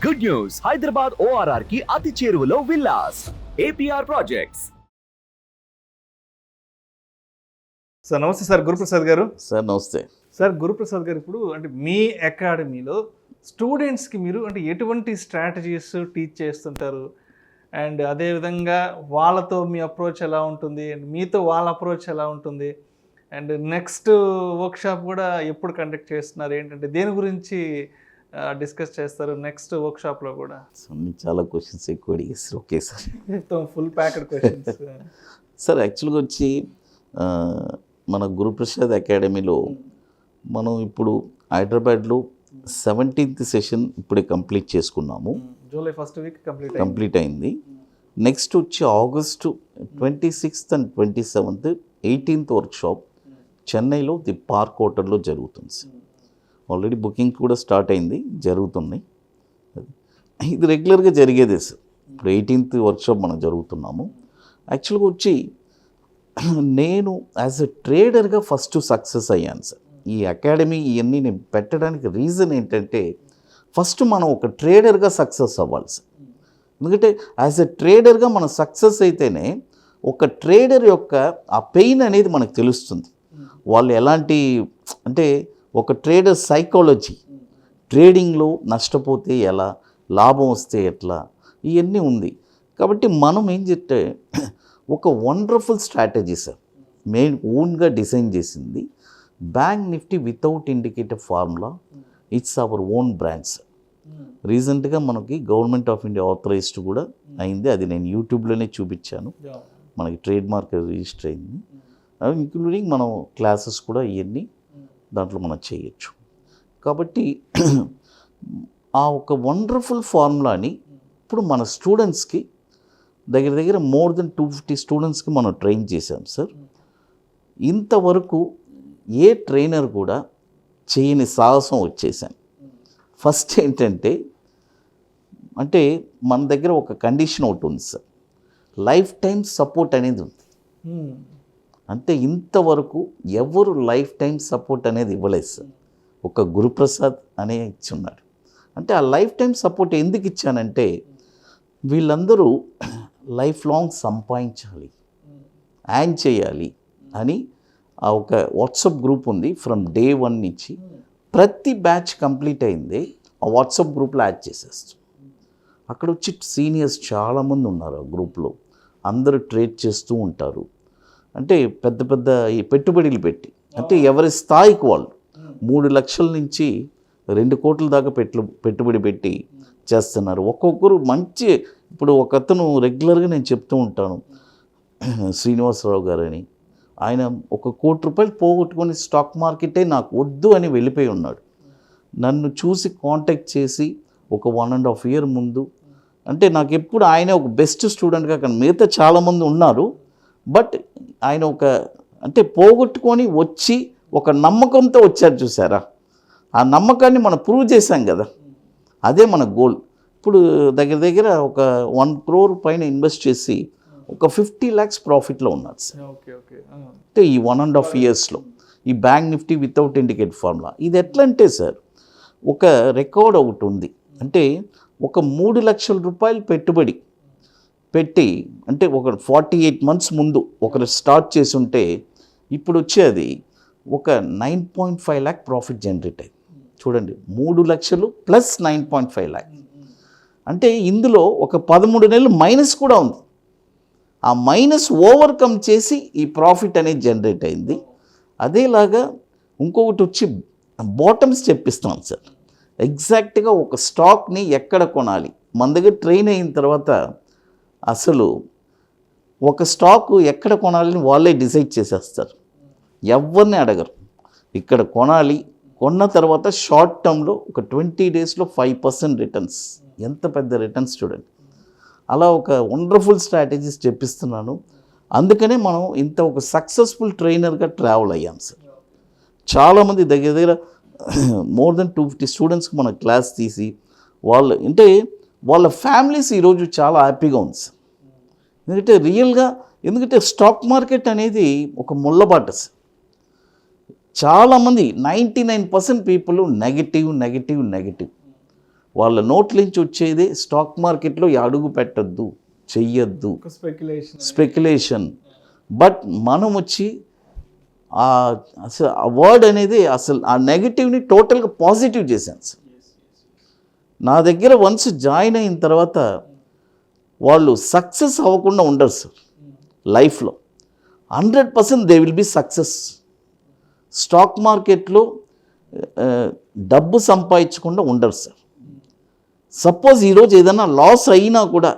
Good news, Hyderabad ORR కి అతి చేరువలో విల్లాస్ APR ప్రాజెక్ట్స్. సార్ నమస్తే సార్, గురుప్రసాద్ గారు. సార్ నమస్తే సార్, గురుప్రసాద్ గారు, ఇప్పుడు అంటే మీ అకాడమీలో స్టూడెంట్స్కి మీరు అంటే ఎటువంటి స్ట్రాటజీస్ టీచ్ చేస్తుంటారు, అండ్ అదేవిధంగా వాళ్ళతో మీ అప్రోచ్ ఎలా ఉంటుంది, అండ్ మీతో వాళ్ళ అప్రోచ్ ఎలా ఉంటుంది, అండ్ నెక్స్ట్ వర్క్షాప్ కూడా ఎప్పుడు కండక్ట్ చేస్తున్నారు, ఏంటంటే దేని గురించి డిస్కస్ చేస్తారు నెక్స్ట్ వర్క్షాప్లో కూడా? చాలా క్వశ్చన్స్ ఎక్కువ అడిగేస్తారు. ఓకే సార్, మొత్తం ఫుల్ ప్యాక్డ్ క్వశ్చన్స్. సార్ యాక్చువల్గా వచ్చి మన గురుప్రసాద్ అకాడమీలో మనం ఇప్పుడు హైదరాబాద్లో 17th సెషన్ ఇప్పుడే కంప్లీట్ చేసుకున్నాము. జూలై ఫస్ట్ వీక్ కంప్లీట్ అయింది. నెక్స్ట్ వచ్చి August 26th and 27th 18th workshop చెన్నైలో ది పార్క్ హోటల్లో జరుగుతుంది సార్. ఆల్రెడీ బుకింగ్ కూడా స్టార్ట్ అయింది, జరుగుతున్నాయి. ఇది రెగ్యులర్గా జరిగేదే సార్. ఇప్పుడు 18th వర్క్షాప్ మనం జరుగుతున్నాము. యాక్చువల్గా వచ్చి నేను యాజ్ ఎ ట్రేడర్గా ఫస్ట్ సక్సెస్ అయ్యాను సార్. ఈ అకాడమీ ఇవన్నీ నేను పెట్టడానికి రీజన్ ఏంటంటే ఫస్ట్ మనం ఒక ట్రేడర్గా సక్సెస్ అవ్వాలి సార్. ఎందుకంటే యాజ్ ఎ ట్రేడర్గా మనం సక్సెస్ అయితేనే ఒక ట్రేడర్ యొక్క ఆ పెయిన్ అనేది మనకు తెలుస్తుంది. వాళ్ళు ఎలాంటి అంటే ఒక ట్రేడర్ సైకాలజీ, ట్రేడింగ్లో నష్టపోతే ఎలా, లాభం వస్తే ఎట్లా, ఇవన్నీ ఉంది. కాబట్టి మనం ఏం చెప్తే ఒక వండర్ఫుల్ స్ట్రాటజీ సార్ మెయిన్ ఓన్గా డిజైన్ చేసింది. Bank Nifty without indicator formula, it's our own brand sir. రీసెంట్గా మనకి గవర్నమెంట్ ఆఫ్ ఇండియా ఆథరైజ్డ్ కూడా అయింది. అది నేను యూట్యూబ్లోనే చూపించాను. మనకి ట్రేడ్ మార్క్ రిజిస్టర్ అయింది. ఇంక్లూడింగ్ మనం క్లాసెస్ కూడా ఇవన్నీ దాంట్లో మనం చేయొచ్చు. కాబట్టి ఆ ఒక వండర్ఫుల్ ఫార్ములాని ఇప్పుడు మన స్టూడెంట్స్కి దగ్గర మోర్ దెన్ 250 స్టూడెంట్స్కి మనం ట్రైన్ చేశాం సార్. ఇంతవరకు ఏ ట్రైనర్ కూడా చేయని సాహసం వచ్చేసాం. ఫస్ట్ ఏంటంటే అంటే మన దగ్గర ఒక కండిషన్ ఒకటి ఉంది సార్, లైఫ్ టైం సపోర్ట్ అనేది ఉంది. అంటే ఇంతవరకు ఎవరు లైఫ్ టైం సపోర్ట్ అనేది ఇవ్వలేదు సార్. ఒక గురుప్రసాద్ అనే ఇచ్చున్నాడు. అంటే ఆ లైఫ్ టైం సపోర్ట్ ఎందుకు ఇచ్చానంటే వీళ్ళందరూ లైఫ్ లాంగ్ సంపాదించాలి, యాడ్ చేయాలి అని ఆ ఒక వాట్సాప్ గ్రూప్ ఉంది. ఫ్రమ్ డే 1 నుంచి ప్రతి బ్యాచ్ కంప్లీట్ అయింది ఆ వాట్సాప్ గ్రూప్లో యాడ్ చేసేస్తాం. అక్కడ వచ్చి సీనియర్స్ చాలామంది ఉన్నారు ఆ గ్రూప్లో. అందరూ ట్రేడ్ చేస్తూ ఉంటారు. అంటే పెద్ద ఈ పెట్టుబడులు పెట్టి, అంటే ఎవరి స్థాయికి వాళ్ళు 3 లక్షల నుంచి 2 కోట్ల దాకా పెట్టుబడి పెట్టి చేస్తున్నారు. ఒక్కొక్కరు మంచి, ఇప్పుడు ఒక అతను రెగ్యులర్గా నేను చెప్తూ ఉంటాను, శ్రీనివాసరావు గారు అని, ఆయన 1 కోటి రూపాయలు పోగొట్టుకొని స్టాక్ మార్కెటే నాకు వద్దు అని వెళ్ళిపోయి ఉన్నాడు. నన్ను చూసి కాంటాక్ట్ చేసి ఒక 1.5 year ముందు, అంటే నాకు ఎప్పుడు ఆయన ఒక బెస్ట్ స్టూడెంట్గా, కానీ మిగతా చాలామంది ఉన్నారు, బట్ ఆయన ఒక అంటే పోగొట్టుకొని వచ్చి ఒక నమ్మకంతో వచ్చారు చూసారా. ఆ నమ్మకాన్ని మనం ప్రూవ్ చేశాం కదా, అదే మన గోల్. ఇప్పుడు దగ్గర ఒక 1 crore పైన ఇన్వెస్ట్ చేసి ఒక 50 lakhs ప్రాఫిట్లో ఉన్నారు సార్. అంటే ఈ 1.5 yearsలో ఈ bank Nifty without indicate formula. ఇది ఎట్లా అంటే సార్ ఒక రికార్డ్ ఒకటి ఉంది. అంటే ఒక 3 లక్షల రూపాయలు పెట్టుబడి పెట్టి, అంటే ఒక 48 months ముందు ఒకరు స్టార్ట్ చేసి ఉంటే ఇప్పుడు వచ్చేది ఒక 9.5 lakh ప్రాఫిట్ జనరేట్ అయ్యింది. చూడండి, 3 లక్షలు ప్లస్ 9.5 lakh. అంటే ఇందులో ఒక 13 నెలలు మైనస్ కూడా ఉంది. ఆ మైనస్ ఓవర్కమ్ చేసి ఈ ప్రాఫిట్ అనేది జనరేట్ అయింది. అదేలాగా ఇంకొకటి వచ్చి బాటమ్స్ చెప్పిస్తున్నాం సార్. ఎగ్జాక్ట్గా ఒక స్టాక్ని ఎక్కడ కొనాలి, మన దగ్గర ట్రైన్ అయిన తర్వాత అసలు ఒక స్టాక్ ఎక్కడ కొనాలని వాళ్ళే డిసైడ్ చేసేస్తారు. ఎవరిని అడగరు. ఇక్కడ కొనాలి, కొన్న తర్వాత షార్ట్ టర్మ్లో ఒక 20 daysలో 5% రిటర్న్స్. ఎంత పెద్ద రిటర్న్స్ చూడండి. అలా ఒక వండర్ఫుల్ స్ట్రాటజీస్ చెప్పిస్తున్నాను. అందుకనే మనం ఇంత ఒక సక్సెస్ఫుల్ ట్రైనర్గా ట్రావెల్ అయ్యాం సార్. చాలామంది దగ్గర మోర్ దెన్ 250 స్టూడెంట్స్కి మన క్లాస్ తీసి వాళ్ళు అంటే వాళ్ళ ఫ్యామిలీస్ ఈరోజు చాలా హ్యాపీగా ఉంది సార్. ఎందుకంటే రియల్గా, ఎందుకంటే స్టాక్ మార్కెట్ అనేది ఒక ముళ్ళబాట సార్. చాలామంది 99% పీపుల్ నెగిటివ్. వాళ్ళ నోట్ల నుంచి వచ్చేది స్టాక్ మార్కెట్లో అడుగు పెట్టద్దు, చెయ్యొద్దు, స్పెక్యులేషన్. బట్ మనం వచ్చి అసలు ఆ వర్డ్ అనేది అసలు ఆ నెగిటివ్ని టోటల్గా పాజిటివ్ చేశాను సార్. నా దగ్గర వన్స్ జాయిన్ అయిన తర్వాత వాళ్ళు సక్సెస్ అవ్వకుండా ఉండరు సార్. లైఫ్లో 100% they will be success. Stock మార్కెట్లో డబ్బు సంపాదించకుండా ఉండరు సార్. సపోజ్ ఈరోజు ఏదైనా లాస్ అయినా కూడా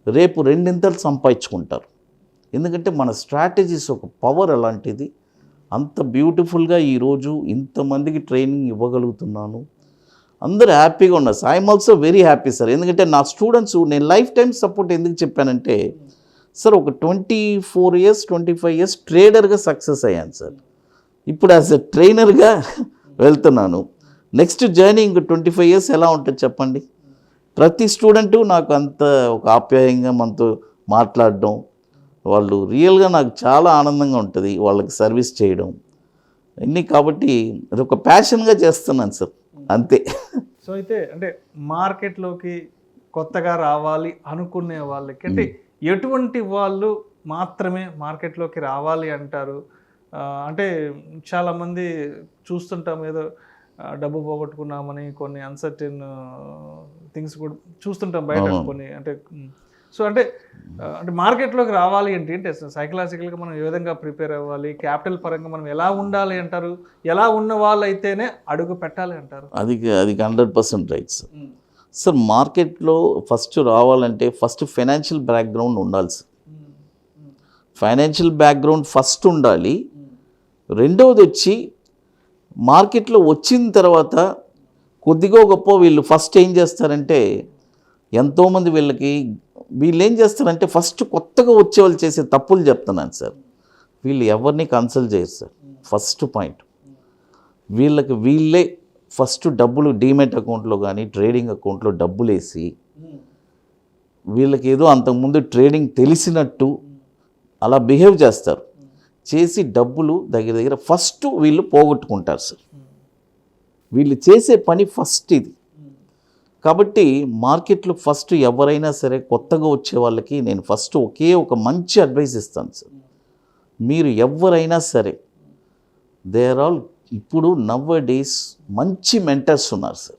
రేపు రెండింతలు సంపాదించుకుంటారు. ఎందుకంటే మన స్ట్రాటజీస్ ఒక పవర్ అలాంటిది. అంత బ్యూటిఫుల్గా ఈరోజు ఇంతమందికి ట్రైనింగ్ ఇవ్వగలుగుతున్నాను. అందరూ హ్యాపీగా ఉన్నారు sir. I'm also very happy sir. ఎందుకంటే నా స్టూడెంట్స్ నేను లైఫ్ టైం సపోర్ట్ ఎందుకు చెప్పానంటే సార్, ఒక 24 years 25 years ట్రేడర్గా సక్సెస్ అయ్యాను సార్. ఇప్పుడు యాజ్ ఎ ట్రైనర్గా వెళ్తున్నాను. నెక్స్ట్ జర్నీ ఇంక 25 years ఎలా ఉంటుంది చెప్పండి. ప్రతి స్టూడెంటు నాకు అంత ఒక ఆప్యాయంగా మనతో మాట్లాడడం, వాళ్ళు రియల్గా నాకు చాలా ఆనందంగా ఉంటుంది వాళ్ళకి సర్వీస్ చేయడం అన్నీ. కాబట్టి అది ఒక ప్యాషన్గా చేస్తున్నాను సార్, అంతే. సో అయితే అంటే మార్కెట్లోకి కొత్తగా రావాలి అనుకునే వాళ్ళకి అంటే ఎటువంటి వాళ్ళు మాత్రమే మార్కెట్లోకి రావాలి అంటారు? అంటే చాలామంది చూస్తుంటాం, ఏదో డబ్బు పోగొట్టుకున్నామని కొన్ని అన్సర్టెన్ థింగ్స్ కూడా చూస్తుంటాం బయట కొన్ని. అంటే సో అంటే మార్కెట్లోకి రావాలి అంటే సైకలాజికల్గా మనం ఏ విధంగా ప్రిపేర్ అవ్వాలి, క్యాపిటల్ పరంగా మనం ఎలా ఉండాలి అంటారు, ఎలా ఉన్న వాళ్ళు అయితేనే అడుగు పెట్టాలి అంటారు? అది 100% రైట్ సార్. సార్ మార్కెట్లో ఫస్ట్ రావాలంటే ఫస్ట్ ఫైనాన్షియల్ బ్యాక్గ్రౌండ్ ఉండాలి సార్. ఫైనాన్షియల్ బ్యాక్గ్రౌండ్ ఫస్ట్ ఉండాలి. రెండవది వచ్చి మార్కెట్లో వచ్చిన తర్వాత కొద్దిగా గొప్ప వీళ్ళు ఫస్ట్ ఏం చేస్తారంటే, ఎంతోమంది వీళ్ళు ఏం చేస్తారంటే ఫస్ట్ కొత్తగా వచ్చే వాళ్ళు చేసే తప్పులు చెప్తున్నాను సార్. వీళ్ళు ఎవరిని కన్సల్ట్ చేయరు సార్. ఫస్ట్ పాయింట్, వీళ్ళే ఫస్ట్ డబ్బులు డీమెట్ అకౌంట్లో కానీ ట్రేడింగ్ అకౌంట్లో డబ్బులు వేసి వీళ్ళకి ఏదో అంతకుముందు ట్రేడింగ్ తెలిసినట్టు అలా బిహేవ్ చేస్తారు. చేసి డబ్బులు దగ్గర ఫస్ట్ వీళ్ళు పోగొట్టుకుంటారు సార్. వీళ్ళు చేసే పని ఫస్ట్ ఇది. కాబట్టి మార్కెట్లో ఫస్ట్ ఎవరైనా సరే కొత్తగా వచ్చే వాళ్ళకి నేను ఫస్ట్ ఒక మంచి అడ్వైస్ ఇస్తాను సార్. మీరు ఎవరైనా సరే దే ఆర్ ఆల్ ఇప్పుడు నవ్ డేస్ మంచి మెంటర్స్ ఉన్నారు సార్.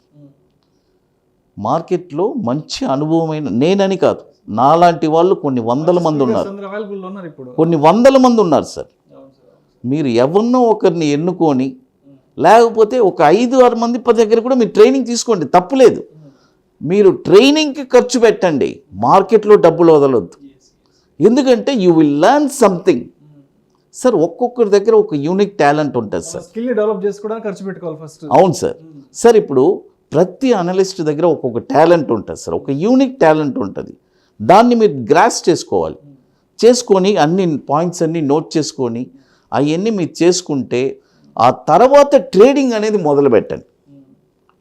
మార్కెట్లో మంచి అనుభవమైన, నేనని కాదు, నాలాంటి వాళ్ళు కొన్ని 100 మంది ఉన్నారు, కొన్ని 100 మంది ఉన్నారు సార్. మీరు ఎవరినో ఒకరిని ఎన్నుకొని, లేకపోతే ఒక 5-6 మంది దగ్గర కూడా మీరు ట్రైనింగ్ తీసుకోండి, తప్పులేదు. మీరు ట్రైనింగ్కి ఖర్చు పెట్టండి, మార్కెట్లో డబ్బులు వదలొద్దు. ఎందుకంటే you will learn something sir. ఒక్కొక్కరి దగ్గర ఒక యూనిక్ టాలెంట్ ఉంటుంది సార్. స్కిల్ని డెవలప్ చేసుకోవడానికి ఖర్చు పెట్టుకోవాలి ఫస్ట్. అవును సార్. సార్ ఇప్పుడు ప్రతి అనలిస్ట్ దగ్గర ఒక్కొక్క టాలెంట్ ఉంటుంది సార్, ఒక యూనిక్ టాలెంట్ ఉంటుంది. దాన్ని మీరు గ్రాస్ చేసుకొని అన్ని పాయింట్స్ అన్నీ నోట్ చేసుకొని అవన్నీ మీరు చేసుకుంటే ఆ తర్వాత ట్రేడింగ్ అనేది మొదలు పెట్టండి,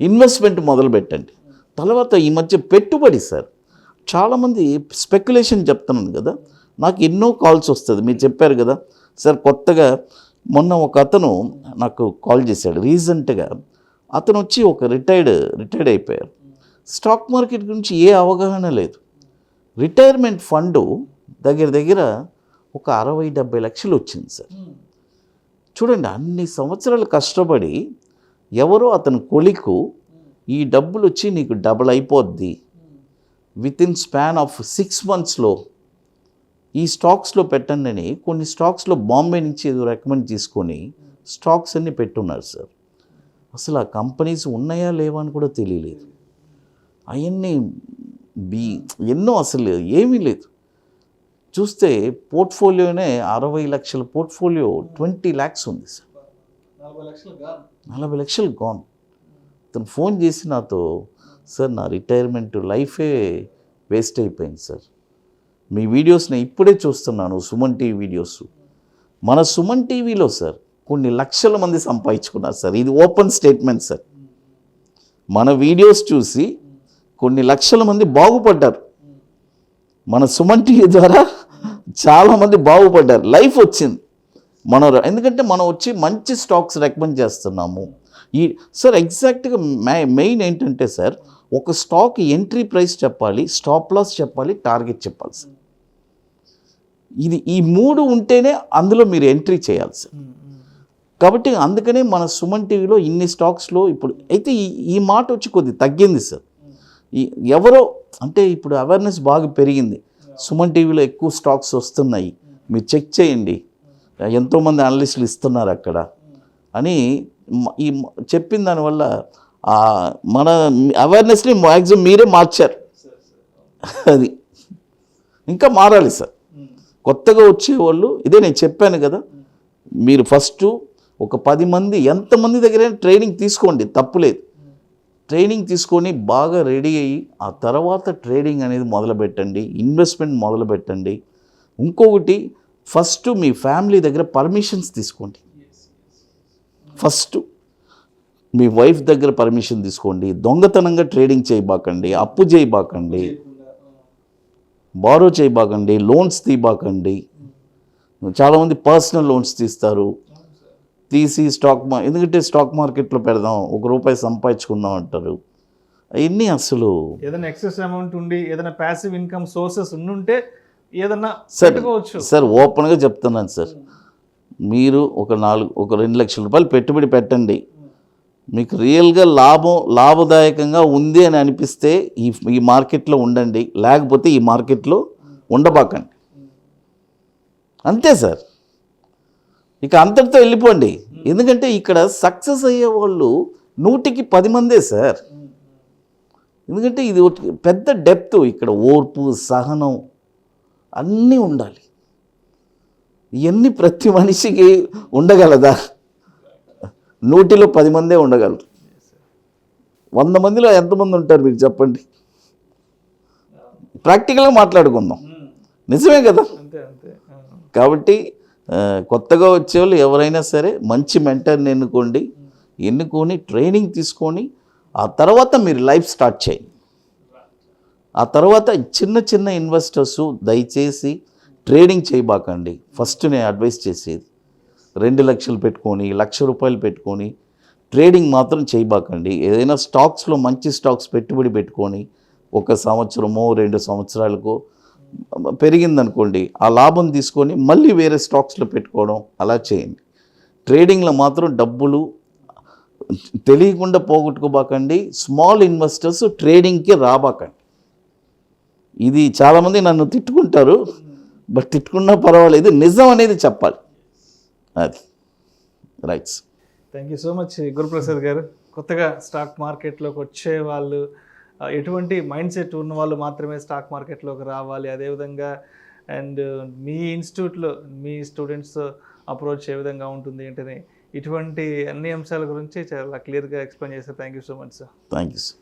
ఇన్వెస్ట్మెంట్ మొదలు పెట్టండి. తర్వాత ఈ మధ్య పెట్టుబడి సార్, చాలామంది స్పెక్యులేషన్ చెప్తున్నాను కదా, నాకు ఎన్నో కాల్స్ వస్తుంది. మీరు చెప్పారు కదా సార్, కొత్తగా మొన్న ఒక అతను నాకు కాల్ చేశాడు రీసెంట్గా. అతను వచ్చి ఒక రిటైర్డ్ అయిపోయారు. స్టాక్ మార్కెట్ గురించి ఏ అవగాహన లేదు. రిటైర్మెంట్ ఫండు దగ్గర ఒక 60-70 లక్షలు వచ్చింది సార్. చూడండి, అన్ని సంవత్సరాలు కష్టపడి ఎవరో అతని కొలికు ఈ డబ్బులు వచ్చి నీకు డబుల్ అయిపోద్ది వితిన్ స్పాన్ ఆఫ్ 6 monthsలో ఈ స్టాక్స్లో పెట్టండి అని కొన్ని స్టాక్స్లో బాంబే నుంచి ఏదో రికమెండ్ తీసుకొని స్టాక్స్ అన్నీ పెట్టున్నారు సార్. అసలు ఆ కంపెనీస్ ఉన్నాయా లేవా అని కూడా తెలియలేదు. అవన్నీ ఎన్నో అసలు ఏమీ లేదు. చూస్తే పోర్ట్ఫోలియోనే 60 లక్షల పోర్ట్ఫోలియో 20 lakhs ఉంది సార్. 40 లక్షలు గాన్. అతను ఫోన్ చేసి నాతో, సార్ నా రిటైర్మెంట్ లైఫే వేస్ట్ అయిపోయింది సార్, మీ వీడియోస్ని ఇప్పుడే చూస్తున్నాను, సుమన్ టీవీ వీడియోస్. మన సుమన్ టీవీలో సార్ కొన్ని లక్షల మంది సంపాదించుకున్నారు సార్. ఇది ఓపెన్ స్టేట్మెంట్ సార్. మన వీడియోస్ చూసి కొన్ని లక్షల మంది బాగుపడ్డారు. మన సుమన్ టీవీ ద్వారా చాలామంది బాగుపడ్డారు, లైఫ్ వచ్చింది. ఎందుకంటే మనం వచ్చి మంచి స్టాక్స్ రికమెండ్ చేస్తున్నాము. సార్ ఎగ్జాక్ట్గా మెయిన్ ఏంటంటే సార్, ఒక స్టాక్ ఎంట్రీ ప్రైస్ చెప్పాలి, స్టాప్ లాస్ చెప్పాలి, టార్గెట్ చెప్పాలి సార్. ఈ 3 ఉంటేనే అందులో మీరు ఎంట్రీ చేయాలి సార్. కాబట్టి అందుకనే మన సుమన్ టీవీలో ఇన్ని స్టాక్స్లో ఇప్పుడు అయితే ఈ మాట వచ్చి కొద్దిగా తగ్గింది సార్. ఎవరో అంటే ఇప్పుడు అవేర్నెస్ బాగా పెరిగింది, సుమన్ టీవీలో ఎక్కువ స్టాక్స్ వస్తున్నాయి, మీరు చెక్ చేయండి, ఎంతోమంది అనలిస్టులు ఇస్తున్నారు అక్కడ అని ఈ చెప్పిన దానివల్ల మన అవేర్నెస్ని మ్యాక్సిమం మీరే మార్చారు. అది ఇంకా మారాలి సార్. కొత్తగా వచ్చేవాళ్ళు ఇదే నేను చెప్పాను కదా, మీరు ఫస్ట్ ఒక 10 మంది ఎంతమంది దగ్గర ట్రైనింగ్ తీసుకోండి, తప్పులేదు. ట్రైనింగ్ తీసుకొని బాగా రెడీ అయ్యి ఆ తర్వాత ట్రేడింగ్ అనేది మొదలుపెట్టండి, ఇన్వెస్ట్మెంట్ మొదలుపెట్టండి. ఇంకొకటి ఫస్ట్ మీ ఫ్యామిలీ దగ్గర పర్మిషన్స్ తీసుకోండి. ఫస్ట్ మీ వైఫ్ దగ్గర పర్మిషన్ తీసుకోండి. దొంగతనంగా ట్రేడింగ్ చేయబాకండి, అప్పు చేయబాకండి, బారో చేయబాకండి, లోన్స్ తీయబాకండి. చాలామంది పర్సనల్ లోన్స్ తీస్తారు, తీసి ఎందుకంటే స్టాక్ మార్కెట్లో పెడదాం, ₹1 సంపాదించుకుందాం అంటారు. అవన్నీ అసలు ఏదైనా ఎక్సెస్ అమౌంట్ ఉండి ఏదైనా ప్యాసివ్ ఇన్కమ్ సోర్సెస్ ఉండుంటే ఏదన్నా సార్ ఓపెన్గా చెప్తున్నాను సార్, మీరు ఒక 2 లక్షల రూపాయలు పెట్టుబడి పెట్టండి, మీకు రియల్గా లాభదాయకంగా ఉంది అని అనిపిస్తే ఈ మార్కెట్లో ఉండండి, లేకపోతే ఈ మార్కెట్లో ఉండబాకండి. అంతే సార్, ఇక అంతటితో వెళ్ళిపోండి. ఎందుకంటే ఇక్కడ సక్సెస్ అయ్యే వాళ్ళు 100కి 10 మందే సార్. ఎందుకంటే ఇది పెద్ద డెప్త్, ఇక్కడ ఓర్పు, సహనం అన్నీ ఉండాలి. ఇవన్నీ ప్రతి మనిషికి ఉండగలదా? 100లో 10 మందే ఉండగలరు. 100 మందిలో ఎంతమంది ఉంటారు మీరు చెప్పండి? ప్రాక్టికల్గా మాట్లాడుకుందాం, నిజమే కదా. కాబట్టి కొత్తగా వచ్చేవాళ్ళు ఎవరైనా సరే మంచి మెంటర్ని ఎన్నుకొని ట్రైనింగ్ తీసుకొని ఆ తర్వాత మీరు లైఫ్ స్టార్ట్ చేయండి. ఆ తర్వాత చిన్న ఇన్వెస్టర్సు దయచేసి ట్రేడింగ్ చేయబాకండి. ఫస్ట్ నేను అడ్వైస్ చేసేది 2 లక్షలు పెట్టుకొని, ₹1,00,000 పెట్టుకొని ట్రేడింగ్ మాత్రం చేయబాకండి. ఏదైనా స్టాక్స్లో మంచి స్టాక్స్ పెట్టుబడి పెట్టుకొని 1 సంవత్సరమో 2 సంవత్సరాలకో పెరిగిందనుకోండి, ఆ లాభం తీసుకొని మళ్ళీ వేరే స్టాక్స్లో పెట్టుకోవడం అలా చేయండి. ట్రేడింగ్లో మాత్రం డబ్బులు తెలియకుండా పోగొట్టుకోబాకండి. Small investors ట్రేడింగ్కి రాబాకండి. ఇది చాలామంది నన్ను తిట్టుకుంటారు, బట్ తిట్టుకున్నా పర్వాలేదు, నిజం అనేది చెప్పాలి. అది rights. Thank you so much Guruprasad గారు. కొత్తగా స్టాక్ మార్కెట్లోకి వచ్చే వాళ్ళు, ఎటువంటి మైండ్ సెట్ ఉన్న వాళ్ళు మాత్రమే స్టాక్ మార్కెట్లోకి రావాలి, అదేవిధంగా అండ్ మీ ఇన్స్టిట్యూట్లో మీ స్టూడెంట్స్ అప్రోచ్ ఏ విధంగా ఉంటుంది ఏంటని, ఇటువంటి అన్ని అంశాల గురించి చాలా క్లియర్గా ఎక్స్ప్లెయిన్ చేశారు. Thank you so much sir. Thank you sir.